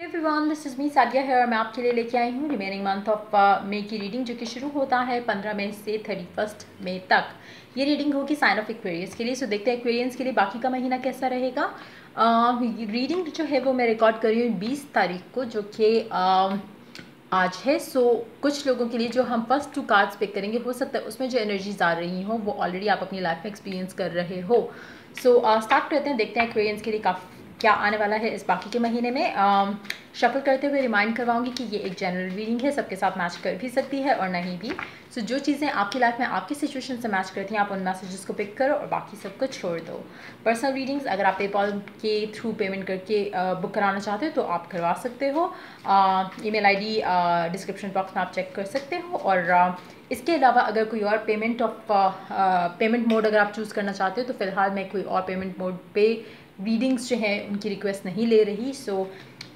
Everyone, this is me Sadia है और मैं आपके लिए लेके आई हूँ रिमेनिंग मंथ ऑफ मई की रीडिंग, जो कि शुरू होता है 15 मई से 31 मई तक। ये रीडिंग होगी साइन ऑफ एक्वेरियस के लिए। सो देखते हैं एक्वेरियंस के लिए बाकी का महीना कैसा रहेगा। रीडिंग जो है वो मैं रिकॉर्ड कर रही हूँ 20 तारीख को, जो कि आज है। सो कुछ लोगों के लिए जो हम फर्स्ट 2 कार्ड्स पिक करेंगे, हो सकता है उसमें जो एनर्जीज आ रही हों वो ऑलरेडी आप अपनी लाइफ में एक्सपीरियंस कर रहे हो। सो स्टार्ट करते हैं, देखते हैं एक्वेरियंस के लिए क्या आने वाला है इस बाकी के महीने में। शफल करते हुए रिमाइंड करवाऊंगी कि ये एक जनरल रीडिंग है, सबके साथ मैच कर भी सकती है और नहीं भी। सो जो चीज़ें आपकी लाइफ में आपकी सिचुएशन से मैच करती हैं, आप उन मैसेजेस को पिक करो और बाकी सबको छोड़ दो। पर्सनल रीडिंग्स अगर आप पेपॉल के थ्रू पेमेंट करके बुक कराना चाहते हो तो आप करवा सकते हो। ईमेल आईडी डिस्क्रिप्शन बॉक्स में आप चेक कर सकते हो। और इसके अलावा अगर कोई और पेमेंट मोड अगर आप चूज़ करना चाहते हो तो फ़िलहाल मैं कोई और पेमेंट मोड पे रीडिंग्स जो है उनकी रिक्वेस्ट नहीं ले रही। सो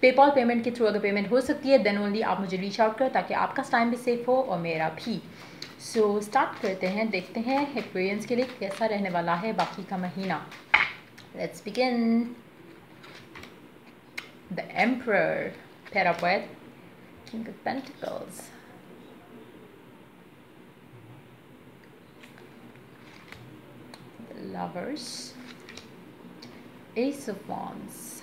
पेपॉल पेमेंट के थ्रू अगर पेमेंट हो सकती है देन ओनली आप मुझे रीच आउट करो, ताकि आपका टाइम भी सेफ हो और मेरा भी। सो स्टार्ट करते हैं, देखते हैं एक्वेरियंस के लिए कैसा रहने वाला है बाकी का महीना। Let's begin. The emperor, pair of white, king of pentacles, lovers, S of wands.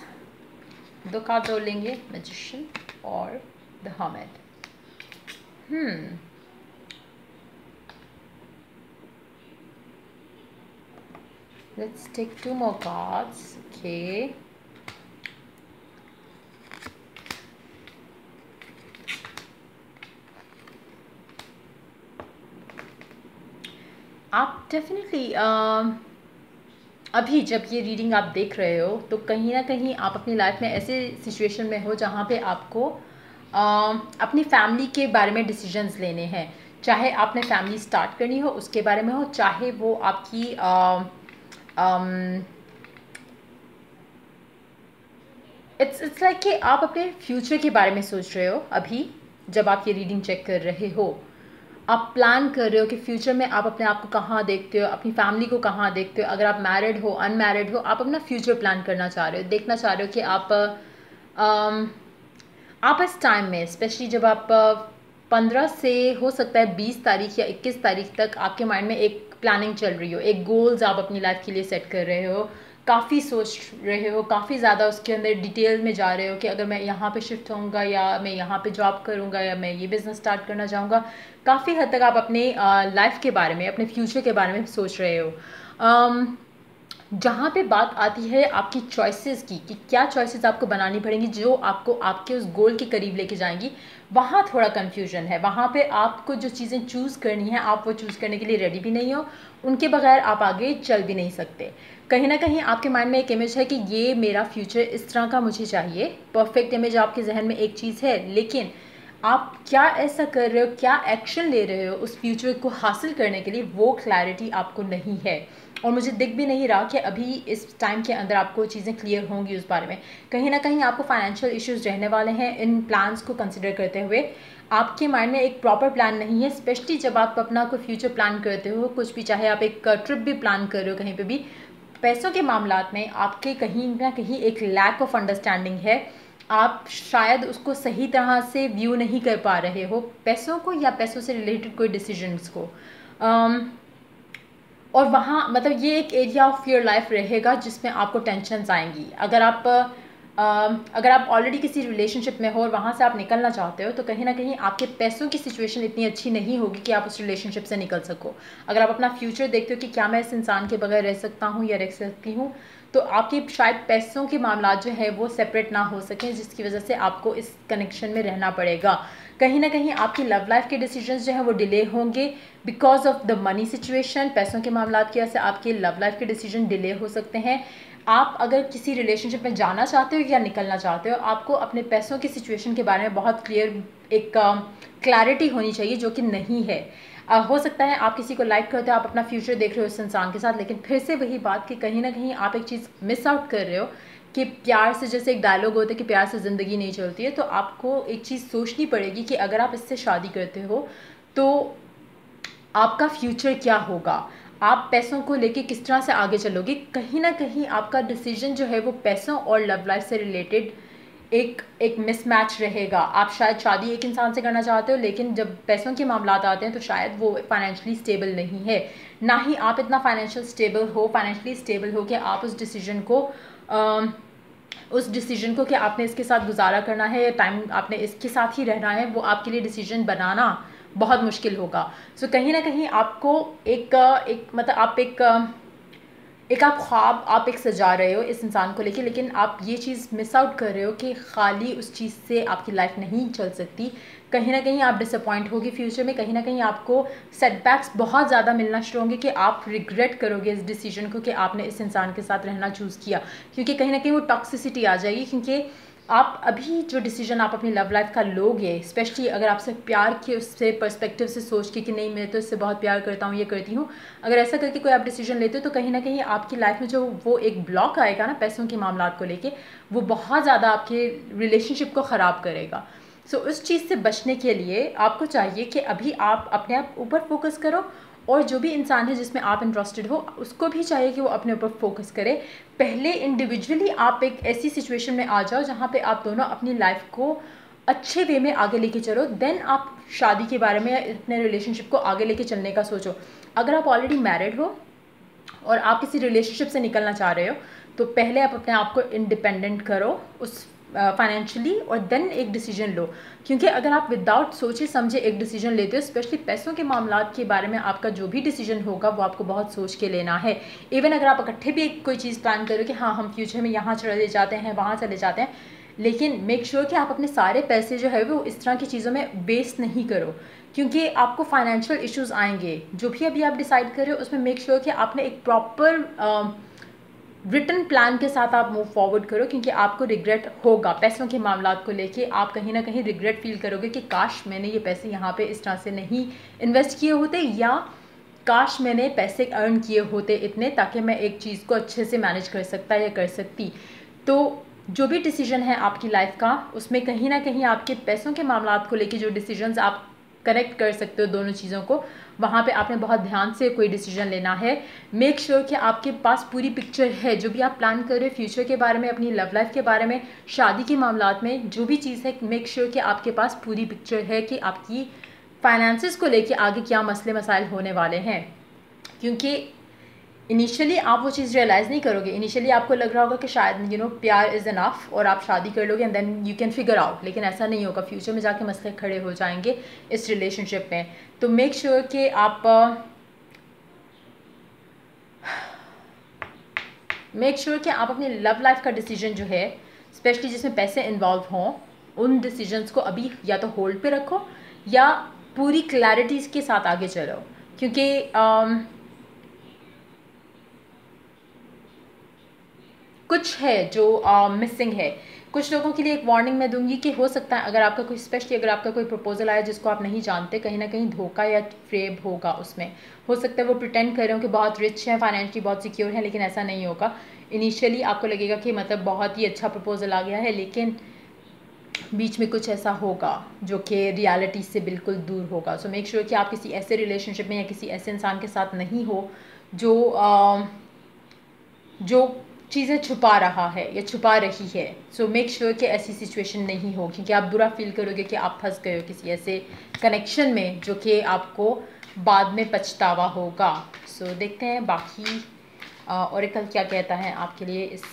दो कार्ड और लेंगे, मैजिशियन और the hermit. Let's take 2 more cards. Okay. आप डेफिनेटली अभी जब ये रीडिंग आप देख रहे हो तो कहीं ना कहीं आप अपनी लाइफ में ऐसे सिचुएशन में हो जहाँ पे आपको अपनी फैमिली के बारे में डिसीजंस लेने हैं। चाहे आपने फैमिली स्टार्ट करनी हो उसके बारे में हो, चाहे वो आपकी इट्स लाइक कि आप अपने फ्यूचर के बारे में सोच रहे हो। अभी जब आप ये रीडिंग चेक कर रहे हो, आप प्लान कर रहे हो कि फ्यूचर में आप अपने आप को कहाँ देखते हो, अपनी फैमिली को कहाँ देखते हो। अगर आप मैरिड हो, अनमैरिड हो, आप अपना फ्यूचर प्लान करना चाह रहे हो, देखना चाह रहे हो कि आप इस टाइम में, स्पेशली जब आप 15 से हो सकता है 20 तारीख या 21 तारीख तक आपके माइंड में एक प्लानिंग चल रही हो, एक गोल्स आप अपनी लाइफ के लिए सेट कर रहे हो, काफ़ी सोच रहे हो, काफ़ी ज़्यादा उसके अंदर डिटेल में जा रहे हो कि अगर मैं यहाँ पे शिफ्ट होऊंगा या मैं यहाँ पे जॉब करूँगा या मैं ये बिज़नेस स्टार्ट करना चाहूँगा। काफ़ी हद तक आप अपने लाइफ के बारे में, अपने फ्यूचर के बारे में सोच रहे हो। जहाँ पे बात आती है आपकी चॉइसेस की कि क्या चॉइसेस आपको बनानी पड़ेंगी जो आपको आपके उस गोल के करीब लेके जाएंगी, वहाँ थोड़ा कन्फ्यूजन है। वहाँ पे आपको जो चीज़ें चूज़ करनी है आप वो चूज़ करने के लिए रेडी भी नहीं हो, उनके बगैर आप आगे चल भी नहीं सकते। कहीं ना कहीं आपके माइंड में एक इमेज है कि ये मेरा फ्यूचर इस तरह का मुझे चाहिए, परफेक्ट इमेज आपके जहन में एक चीज़ है, लेकिन आप क्या ऐसा कर रहे हो, क्या एक्शन ले रहे हो उस फ्यूचर को हासिल करने के लिए, वो क्लैरिटी आपको नहीं है। और मुझे दिख भी नहीं रहा कि अभी इस टाइम के अंदर आपको चीज़ें क्लियर होंगी उस बारे में। कहीं ना कहीं आपको फाइनेंशियल इश्यूज रहने वाले हैं इन प्लान्स को कंसिडर करते हुए। आपके माइंड में एक प्रॉपर प्लान नहीं है, स्पेशली जब आप अपना कोई फ्यूचर प्लान करते हो, कुछ भी, चाहे आप एक ट्रिप भी प्लान कर रहे हो, कहीं पे भी पैसों के मामलात में आपके कहीं ना कहीं एक लैक ऑफ अंडरस्टैंडिंग है। आप शायद उसको सही तरह से व्यू नहीं कर पा रहे हो, पैसों को या पैसों से रिलेटेड कोई डिसीजंस को। और वहाँ मतलब ये एक एरिया ऑफ योर लाइफ रहेगा जिसमें आपको टेंशन्स आएंगी। अगर आप ऑलरेडी किसी रिलेशनशिप में हो और वहाँ से आप निकलना चाहते हो तो कहीं ना कहीं आपके पैसों की सिचुएशन इतनी अच्छी नहीं होगी कि आप उस रिलेशनशिप से निकल सको। अगर आप अपना फ्यूचर देखते हो कि क्या मैं इस इंसान के बगैर रह सकता हूँ या रह सकती हूँ, तो आपके शायद पैसों के मामला जो है वो सेपरेट ना हो सकें, जिसकी वजह से आपको इस कनेक्शन में रहना पड़ेगा। कहीं ना कहीं आपकी लव लाइफ के डिसीजंस जो है वो डिले होंगे because of the money situation. पैसों के मामला की वजह से आपके लव लाइफ के डिसीजन डिले हो सकते हैं। आप अगर किसी रिलेशनशिप में जाना चाहते हो या निकलना चाहते हो, आपको अपने पैसों की सिचुएशन के बारे में बहुत क्लियर एक क्लैरिटी होनी चाहिए, जो कि नहीं है। हो सकता है आप किसी को लाइक करते हो, आप अपना फ्यूचर देख रहे हो उस इंसान के साथ, लेकिन फिर से वही बात कि कहीं ना कहीं आप एक चीज़ मिस आउट कर रहे हो कि प्यार से, जैसे एक डायलॉग होता है कि प्यार से ज़िंदगी नहीं चलती है, तो आपको एक चीज़ सोचनी पड़ेगी कि अगर आप इससे शादी करते हो तो आपका फ्यूचर क्या होगा, आप पैसों को लेके किस तरह से आगे चलोगे। कहीं ना कहीं आपका डिसीजन जो है वो पैसों और लव लाइफ से रिलेटेड एक एक मिसमैच रहेगा। आप शायद शादी एक इंसान से करना चाहते हो, लेकिन जब पैसों के मामलात आते हैं तो शायद वो फाइनेंशियली स्टेबल नहीं है, ना ही आप इतना फाइनेंशियली स्टेबल हो कि आप उस डिसीजन को कि आपने इसके साथ गुजारा करना है, टाइम आपने इसके साथ ही रहना है, वो आपके लिए डिसीजन बनाना बहुत मुश्किल होगा। सो कहीं ना कहीं आपको आप ख्वाब आप एक सजा रहे हो इस इंसान को लेके, लेकिन आप ये चीज़ मिस आउट कर रहे हो कि खाली उस चीज़ से आपकी लाइफ नहीं चल सकती। कहीं ना कहीं आप डिसअपॉइंट होगे फ्यूचर में, कहीं ना कहीं आपको सेटबैक्स बहुत ज़्यादा मिलना शुरू होंगे कि आप रिग्रेट करोगे इस डिसीजन को कि आपने इस इंसान के साथ रहना चूज़ किया, क्योंकि कहीं ना कहीं वो टॉक्सिसिटी आ जाएगी। क्योंकि आप अभी जो डिसीजन आप अपनी लव लाइफ का लोगे, स्पेशली अगर आपसे प्यार के उससे पर्सपेक्टिव से सोच के कि नहीं मैं तो इससे बहुत प्यार करता हूँ, ये करती हूँ, अगर ऐसा करके कोई आप डिसीजन लेते हो तो कहीं ना कहीं आपकी लाइफ में जो वो एक ब्लॉक आएगा ना पैसों के मामलात को लेके, वो बहुत ज़्यादा आपके रिलेशनशिप को ख़राब करेगा। सो उस चीज़ से बचने के लिए आपको चाहिए कि अभी आप अपने आप ऊपर फोकस करो, और जो भी इंसान है जिसमें आप इंटरेस्टेड हो उसको भी चाहिए कि वो अपने ऊपर फोकस करे। पहले इंडिविजुअली आप एक ऐसी सिचुएशन में आ जाओ जहाँ पे आप दोनों अपनी लाइफ को अच्छे वे में आगे लेके चलो, देन आप शादी के बारे में अपने रिलेशनशिप को आगे लेके चलने का सोचो। अगर आप ऑलरेडी मैरिड हो और आप किसी रिलेशनशिप से निकलना चाह रहे हो तो पहले आप अपने आप को इंडिपेंडेंट करो उस फाइनेंशियली, और देन एक डिसीजन लो। क्योंकि अगर आप विदाउट सोचे समझे एक डिसीजन लेते हो, स्पेशली पैसों के मामलात के बारे में, आपका जो भी डिसीजन होगा वो आपको बहुत सोच के लेना है। इवन अगर आप इकट्ठे भी कोई चीज़ प्लान करो कि हाँ हम फ्यूचर में यहाँ चले जाते हैं वहाँ चले जाते हैं, लेकिन मेक श्योर कि आप अपने सारे पैसे जो है वो इस तरह की चीज़ों में वेस्ट नहीं करो, क्योंकि आपको फाइनेंशियल इश्यूज़ आएंगे। जो भी अभी आप डिसाइड कर रहे हो उसमें मेक श्योर कि आपने एक प्रॉपर रिटन प्लान के साथ आप मूव फॉरवर्ड करो, क्योंकि आपको रिग्रेट होगा पैसों के मामलात को लेके। आप कहीं ना कहीं रिग्रेट फील करोगे कि काश मैंने ये पैसे यहाँ पे इस तरह से नहीं इन्वेस्ट किए होते, या काश मैंने पैसे अर्न किए होते इतने ताकि मैं एक चीज़ को अच्छे से मैनेज कर सकता या कर सकती। तो जो भी डिसीजन है आपकी लाइफ का, उसमें कहीं ना कहीं आपके पैसों के मामलात को लेके जो डिसीजंस आप कनेक्ट कर सकते हो दोनों चीज़ों को, वहाँ पे आपने बहुत ध्यान से कोई डिसीजन लेना है। मेक श्योर कि आपके पास पूरी पिक्चर है, जो भी आप प्लान कर रहे हो फ्यूचर के बारे में, अपनी लव लाइफ के बारे में, शादी के मामलात में, जो भी चीज़ है, मेक श्योर कि आपके पास पूरी पिक्चर है कि आपकी फाइनेंसिस को लेके आगे क्या मसले मसाइल होने वाले हैं। क्योंकि इनिशियली आप वो चीज़ रियलाइज़ नहीं करोगे, इनिशियली आपको लग रहा होगा कि शायद प्यार इज़ इनफ और आप शादी कर लोगे and then you can figure out, लेकिन ऐसा नहीं होगा। फ्यूचर में जाके मसले खड़े हो जाएंगे इस रिलेशनशिप में। तो मेक श्योर कि आप अपनी लव लाइफ का डिसीजन जो है, स्पेशली जिसमें पैसे इन्वॉल्व हों, उन डिसीजंस को अभी या तो होल्ड पे रखो या पूरी क्लैरिटीज़ के साथ आगे चलो। क्योंकि कुछ है जो मिसिंग है। कुछ लोगों के लिए एक वार्निंग मैं दूंगी कि हो सकता है अगर आपका कोई प्रपोजल आया जिसको आप नहीं जानते, कहीं ना कहीं धोखा या फ्रेब होगा उसमें। हो सकता है वो प्रिटेंड कर रहे हो कि बहुत रिच हैं, फाइनेंशियली बहुत सिक्योर हैं, लेकिन ऐसा नहीं होगा। इनिशियली आपको लगेगा कि मतलब बहुत ही अच्छा प्रपोजल आ गया है, लेकिन बीच में कुछ ऐसा होगा जो कि रियलिटी से बिल्कुल दूर होगा। सो मेक श्योर कि आप किसी ऐसे रिलेशनशिप में या किसी ऐसे इंसान के साथ नहीं हो जो चीज़ें छुपा रहा है या छुपा रही है। सो मेक श्योर कि ऐसी सिचुएशन नहीं हो, क्योंकि आप बुरा फील करोगे कि आप फंस गए हो किसी ऐसे कनेक्शन में जो कि आपको बाद में पछतावा होगा। सो देखते हैं बाकी ओरेकल क्या कहता है आपके लिए इस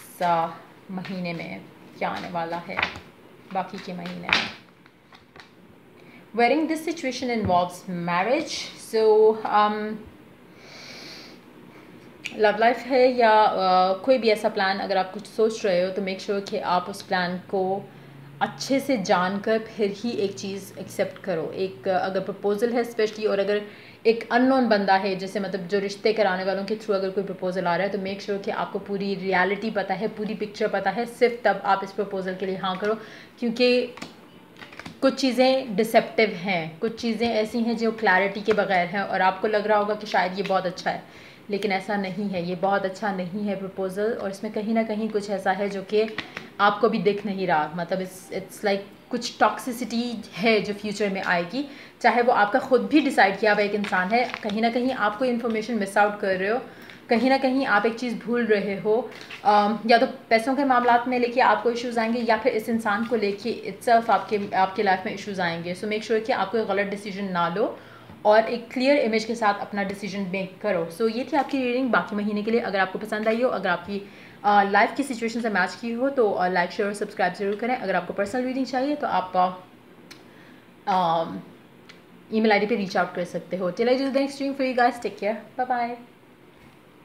महीने में क्या आने वाला है, बाकी के महीने में। Wearing this situation involves marriage. So love life है या कोई भी ऐसा प्लान अगर आप कुछ सोच रहे हो तो मेक श्योर कि आप उस प्लान को अच्छे से जानकर फिर ही एक चीज़ एक्सेप्ट करो। एक अगर प्रपोजल है स्पेशली, और अगर एक अननोन बंदा है, जैसे मतलब जो रिश्ते कराने वालों के थ्रू अगर कोई प्रपोजल आ रहा है, तो मेक श्योर कि आपको पूरी रियलिटी पता है, पूरी पिक्चर पता है, सिर्फ तब आप इस प्रपोजल के लिए हाँ करो। क्योंकि कुछ चीज़ें डिसेप्टिव हैं, कुछ चीज़ें ऐसी हैं जो क्लैरिटी के बगैर हैं, और आपको लग रहा होगा कि शायद ये बहुत अच्छा है, लेकिन ऐसा नहीं है। ये बहुत अच्छा नहीं है प्रपोजल, और इसमें कहीं ना कहीं कुछ ऐसा है जो कि आपको भी दिख नहीं रहा। मतलब इट्स लाइक कुछ टॉक्सिसिटी है जो फ्यूचर में आएगी, चाहे वो आपका खुद भी डिसाइड किया हुआ एक इंसान है, कहीं ना कहीं आप कोई इन्फॉर्मेशन मिस आउट कर रहे हो, कहीं ना कहीं आप एक चीज़ भूल रहे हो, या तो पैसों के मामलात में लेके आपको इश्यूज़ आएंगे, या फिर इस इंसान को लेके इट्सेल्फ आपके लाइफ में इश्यूज़ आएंगे। सो मेक श्योर कि आप कोई गलत डिसीजन ना लो और एक क्लियर इमेज के साथ अपना डिसीजन मेक करो। सो ये थी आपकी रीडिंग बाकी महीने के लिए। अगर आपको पसंद आई हो, अगर आपकी लाइफ की सिचुएशन से मैच की हो तो लाइक शेयर और सब्सक्राइब जरूर करें। अगर आपको पर्सनल रीडिंग चाहिए तो आप email ID पे रीच आउट कर सकते हो। Till I do the next reading for you guys, take care, bye bye.